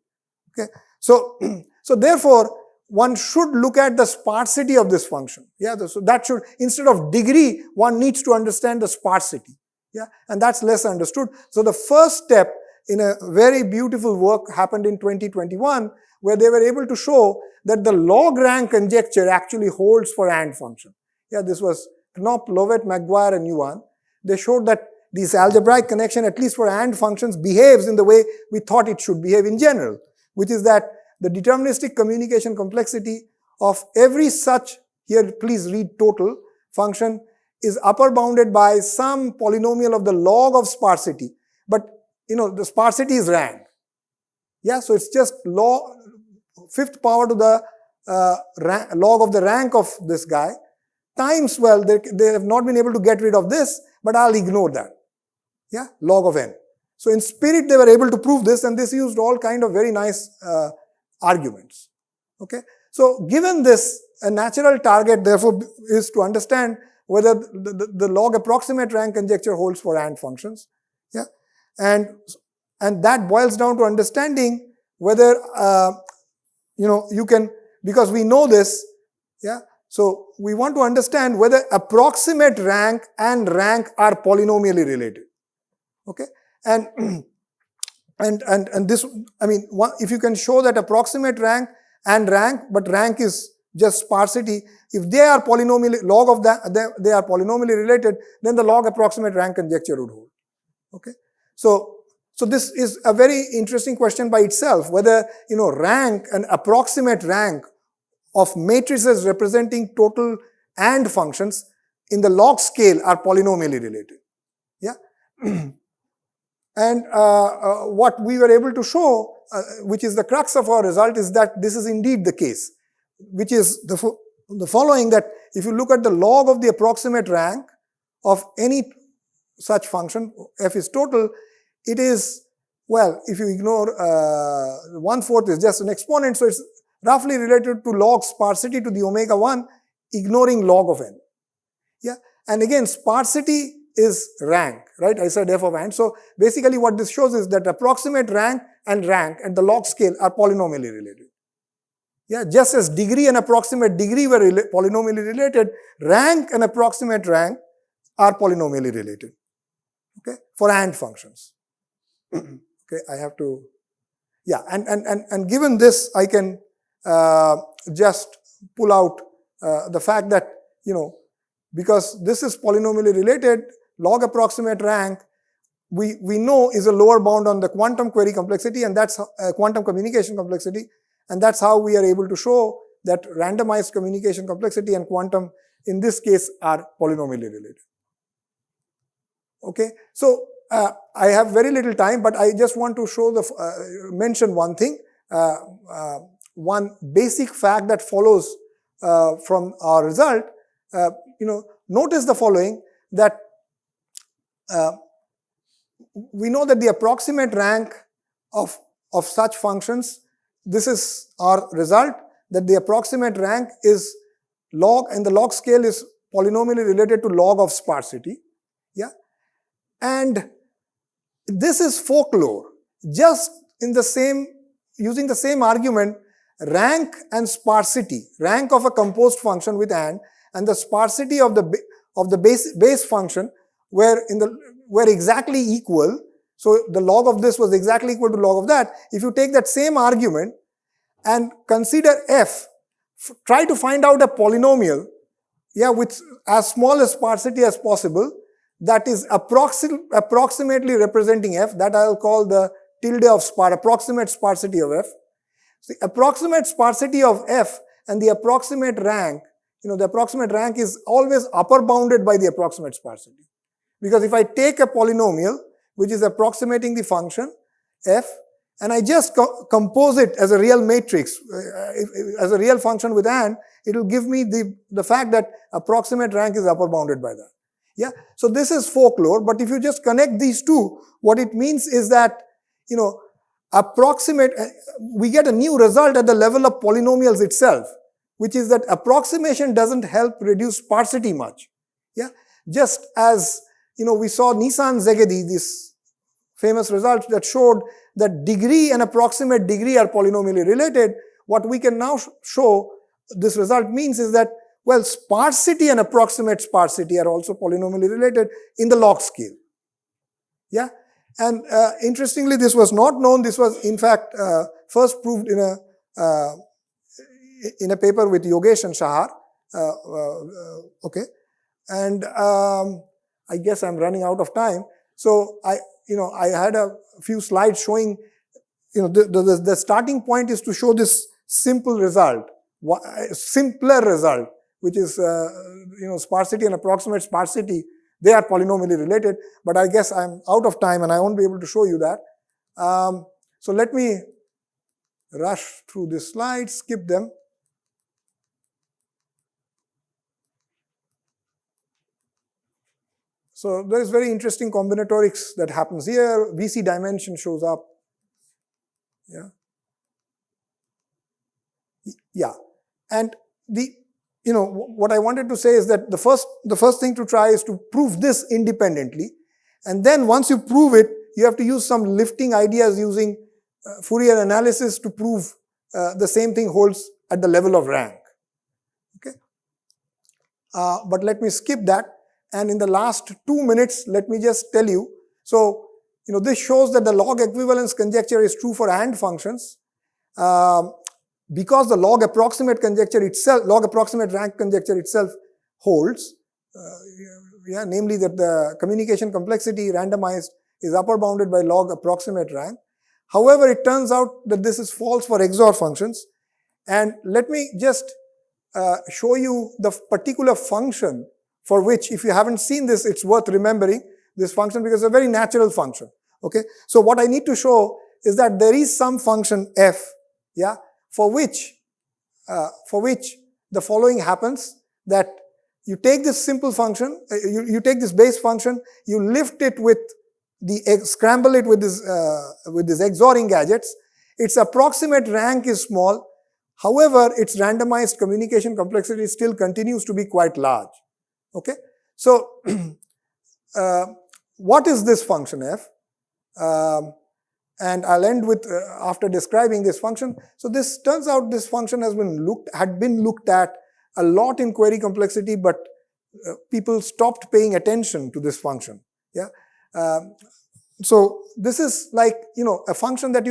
Okay, so therefore, one should look at the sparsity of this function. Yeah, so that should, instead of degree, one needs to understand the sparsity. Yeah, and that's less understood. So the first step in a very beautiful work happened in 2021, where they were able to show that the log rank conjecture actually holds for AND function. Yeah, this was Knopf, Lovett, McGuire, and Yuan. They showed that this algebraic connection, at least for AND functions, behaves in the way we thought it should behave in general, which is that the deterministic communication complexity of every such, here please read total, function is upper bounded by some polynomial of the log of sparsity. But, the sparsity is rank. Yeah, so it's just log, fifth power to the log of the rank of this guy, times, well, they have not been able to get rid of this, but I'll ignore that. Yeah, log of n. So in spirit, they were able to prove this, and this used all kind of very nice arguments. Okay, so given this, a natural target, therefore, is to understand whether the log approximate rank conjecture holds for AND functions. Yeah, and that boils down to understanding whether you can, because we know this. Yeah. So we want to understand whether approximate rank and rank are polynomially related. Okay, and this, I mean, if you can show that approximate rank and rank, but rank is just sparsity, if they are polynomially, log of that, they are polynomially related, then the log approximate rank conjecture would hold. Okay, so this is a very interesting question by itself, whether rank and approximate rank of matrices representing total AND functions in the log scale are polynomially related. Yeah. And what we were able to show, which is the crux of our result, is that this is indeed the case, which is the following, that if you look at the log of the approximate rank of any such function, f is total, it is, well, if you ignore 1/4 is just an exponent, so it's roughly related to log sparsity to the omega 1, ignoring log of n. Yeah, and again, sparsity is rank, right? I said f of n. So basically what this shows is that approximate rank and the log scale are polynomially related. Yeah, just as degree and approximate degree were polynomially related, rank and approximate rank are polynomially related. Okay, for AND functions. Okay, I have to, yeah, and given this, I can just pull out the fact that, because this is polynomially related, log approximate rank, we know is a lower bound on the quantum query complexity, and that's quantum communication complexity, and that's how we are able to show that randomized communication complexity and quantum, in this case, are polynomially related. Okay, so I have very little time, but I just want to show mention one thing, one basic fact that follows from our result. Notice the following, that we know that the approximate rank of such functions, this is our result, that the approximate rank is log, and the log scale is polynomially related to log of sparsity. Yeah, and this is folklore. Just in the same, using the same argument, rank and sparsity, rank of a composed function with and the sparsity of the base function were exactly equal. So the log of this was exactly equal to log of that. If you take that same argument and consider f, try to find out a polynomial, yeah, with as small a sparsity as possible, that is approximately representing f, that I will call the tilde of approximate sparsity of f. The approximate sparsity of f and the approximate rank, the approximate rank is always upper bounded by the approximate sparsity. Because if I take a polynomial which is approximating the function f, and I just compose it as a real matrix, as a real function with and, it will give me the fact that approximate rank is upper bounded by that. Yeah, so this is folklore, but if you just connect these two, what it means is that, we get a new result at the level of polynomials itself, which is that approximation doesn't help reduce sparsity much. Yeah, just as, we saw Nissan-Szegedy, this famous result that showed that degree and approximate degree are polynomially related. What we can now show this result means is that, well, sparsity and approximate sparsity are also polynomially related in the log scale. Yeah, and interestingly, this was not known. This was, in fact, first proved in a paper with Yogesh and Shahar. Okay, and I guess I'm running out of time. So I had a few slides showing, the starting point is to show this simple result, simpler result, which is, sparsity and approximate sparsity, they are polynomially related, but I guess I'm out of time and I won't be able to show you that. So let me rush through this slide, skip them. So there is very interesting combinatorics that happens here. VC dimension shows up. Yeah. Yeah. And what I wanted to say is that the first thing to try is to prove this independently. And then once you prove it, you have to use some lifting ideas using Fourier analysis to prove the same thing holds at the level of rank. Okay. But let me skip that. And in the last 2 minutes, let me just tell you. So, this shows that the log equivalence conjecture is true for AND functions. Because the log approximate rank conjecture itself holds, namely that the communication complexity randomized is upper bounded by log approximate rank. However, it turns out that this is false for XOR functions. And let me just show you the particular function for which, if you haven't seen this, it's worth remembering this function because it's a very natural function. Okay, so what I need to show is that there is some function f, yeah, for which the following happens, that you take this simple function, you take this base function, you lift it with scramble it with this XORing gadgets. Its approximate rank is small. However, its randomized communication complexity still continues to be quite large. Okay, so what is this function f? And I'll end with after describing this function. So this turns out this function had been looked at a lot in query complexity, but people stopped paying attention to this function. Yeah. So this is like, a function that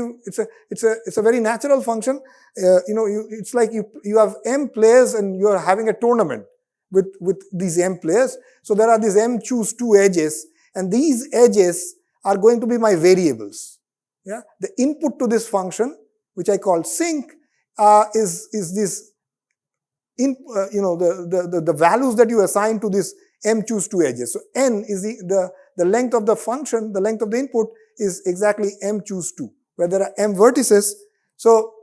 it's a very natural function. It's like you have m players and you are having a tournament with these m players. So there are these m choose 2 edges, and these edges are going to be my variables. Yeah, the input to this function, which I call sync, is this the values that you assign to this m choose 2 edges. So n is the length of the function, the length of the input is exactly m choose 2, where there are m vertices. So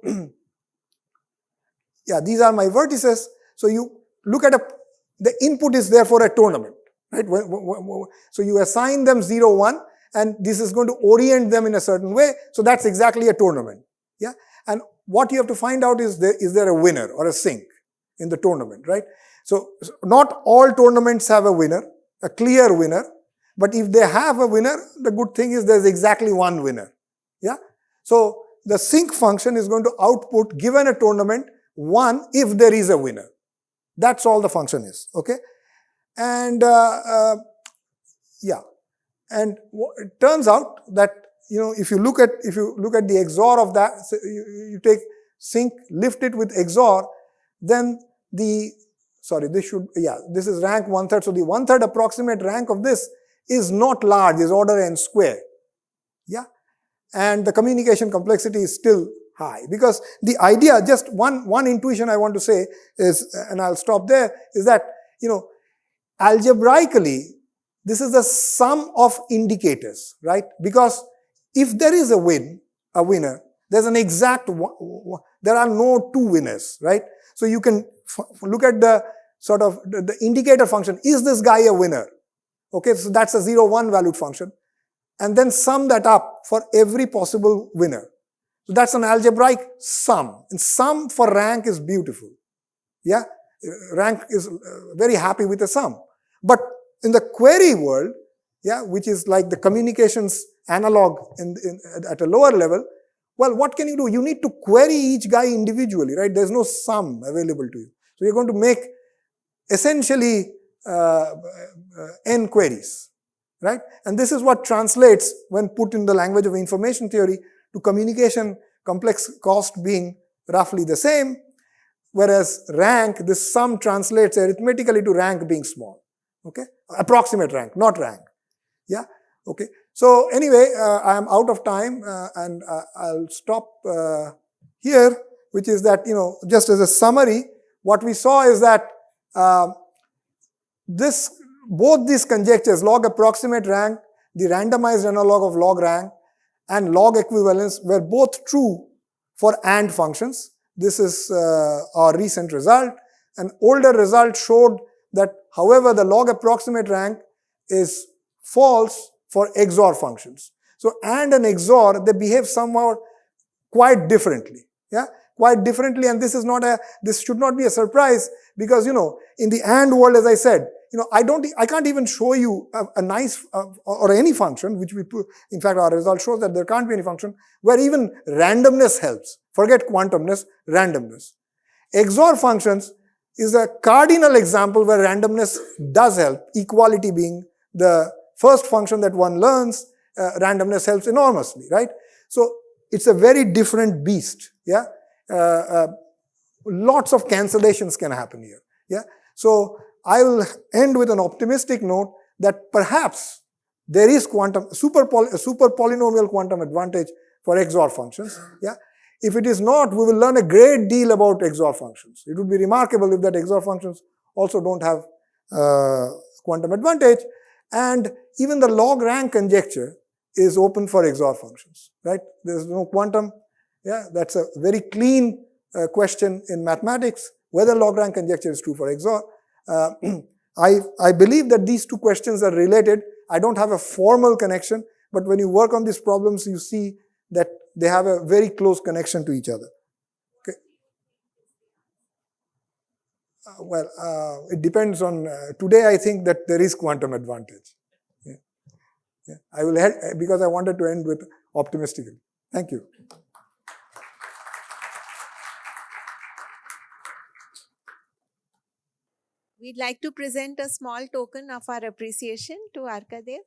yeah, these are my vertices. So you look at the input is therefore a tournament, right? So you assign them 0, 1, and this is going to orient them in a certain way. So that's exactly a tournament. Yeah, and what you have to find out is there a winner or a sink in the tournament, right? So not all tournaments have a winner, a clear winner, but if they have a winner, the good thing is there's exactly one winner. Yeah, so the sync function is going to output, given a tournament, 1 if there is a winner. That's all the function is. Okay, and yeah. And it turns out that, if you look at the XOR of that, so you take sync, lift it with XOR, then this is rank 1/3. So the 1/3 approximate rank of this is not large, is order n square. Yeah. And the communication complexity is still high, because the idea, just one intuition I want to say is, and I'll stop there, is that, algebraically, this is the sum of indicators, right? Because if there is a winner, there's an exact there are no two winners, right? So you can look at the sort of the indicator function. Is this guy a winner? Okay, so that's a 0, 1 valued function. And then sum that up for every possible winner. So that's an algebraic sum. And sum for rank is beautiful. Yeah, rank is very happy with a sum. But in the query world, yeah, which is like the communications analog at a lower level, well, what can you do? You need to query each guy individually, right? There's no sum available to you. So you're going to make essentially n queries, right? And this is what translates, when put in the language of information theory, to communication complex cost being roughly the same, whereas rank, this sum translates arithmetically to rank being small. Okay, approximate rank, not rank. Yeah, okay. So anyway, I am out of time, and I'll stop here, which is that, just as a summary, what we saw is that both these conjectures, log approximate rank, the randomized analog of log rank, and log equivalence, were both true for AND functions. This is our recent result. An older result showed that, however, the log approximate rank is false for XOR functions. So AND and XOR, they behave somehow quite differently. Yeah, quite differently, and this should not be a surprise, because, in the AND world, as I said, I can't even show you a nice or any function, which we put. In fact, our result shows that there can't be any function where even randomness helps. Forget quantumness, randomness. XOR functions is a cardinal example where randomness does help, equality being the first function that one learns. Randomness helps enormously, right? So it's a very different beast. Yeah, lots of cancellations can happen here. Yeah, so I will end with an optimistic note that perhaps there is super polynomial quantum advantage for XOR functions. Yeah. If it is not, we will learn a great deal about XOR functions. It would be remarkable if that XOR functions also don't have quantum advantage, and even the log rank conjecture is open for XOR functions, right? There's no quantum. Yeah, that's a very clean question in mathematics, whether log rank conjecture is true for XOR. I believe that these two questions are related. I don't have a formal connection, but when you work on these problems, you see that they have a very close connection to each other. Okay. It depends on, today I think that there is quantum advantage. Yeah. Yeah. I will head, because I wanted to end with optimistically. Thank you. We'd like to present a small token of our appreciation to Arkadev.